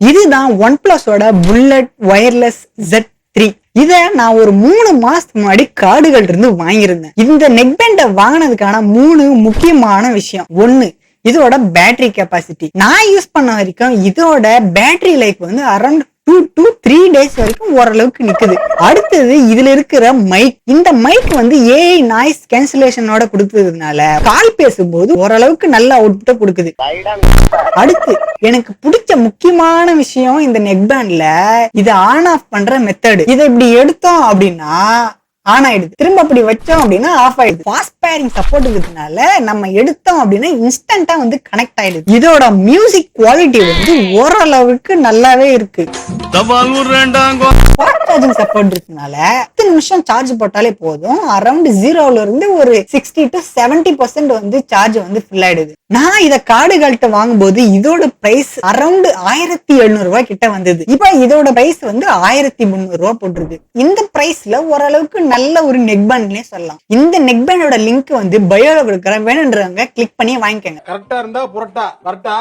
இதுதான் one பிளஸோட bullet wireless Z3. இத நான் ஒரு 3 மாசத்துக்கு முன்னாடி காடுகள் இருந்து வாங்கியிருந்தேன். இந்த நெக் பேண்ட வாங்கினதுக்கான 3 முக்கியமான விஷயம். ஒண்ணு, இதோட பேட்டரி கெப்பாசிட்டி. நான் யூஸ் பண்ண வரைக்கும் இதோட பேட்டரி லைஃப் வந்து அரௌண்ட் 2 to 3 days வரைக்கும் ஓரளவுக்கு நிக்குது. அடுத்தது இதுல இருக்கிற மைக். இந்த மைக் வந்து AI நாய்ஸ் கேன்சலேஷனோட கொடுத்ததுனால கால் பேசும்போது ஓரளவுக்கு நல்ல அவுட்புட்டை கொடுக்குது. அடுத்து எனக்கு பிடிச்ச முக்கியமான விஷயம் இந்த நெக் பேண்ட்ல இது ஆன் ஆஃப் பண்ற மெத்தட். இதை இப்படி எடுத்தோம் அப்படின்னா ஆன் ஆயிடுது, திரும்ப அப்படி வச்சோம் அப்படின்னா ஆஃப் ஆயிடுது. ஃபாஸ்ட் பேரிங் சப்போர்ட் இருக்கிறதுனால நம்ம எடுத்தோம் அப்படின்னா இன்ஸ்டன்டா வந்து கனெக்ட் ஆயிடுது. இதோட மியூசிக் குவாலிட்டி வந்து ஓரளவுக்கு நல்லாவே இருக்கு. ஃபாஸ்ட் சார்ஜிங் சப்போர்ட் இருக்கனால 10 நிமிஷம் சார்ஜ் போட்டாலே போதும், அரௌண்ட் 0ல இருந்து ஒரு 60 to 70% வந்து சார்ஜ் வந்து ஃபுல் ஆயிடுது. நான் இத காடுகள்கிட்ட வாங்கும்போது இதோட பிரைஸ் அரௌண்ட் 1700 ரூபாய் கிட்ட வந்தது. இப்ப இதோட பிரைஸ் வந்து 1300 ரூபாய் போட்டிருக்கு. இந்த பிரைஸ்ல ஓரளவுக்கு நல்ல ஒரு நெக் பேண்ட்னே சொல்லலாம். இந்த நெக் பேண்டோட லிங்க் வந்து பயோல கொடுக்குறேன், வேணுன்றவங்க கிளிக் பண்ணி வாங்கிக்கோங்க. கரெக்டா இருந்தா புரட்டா கரெக்டா.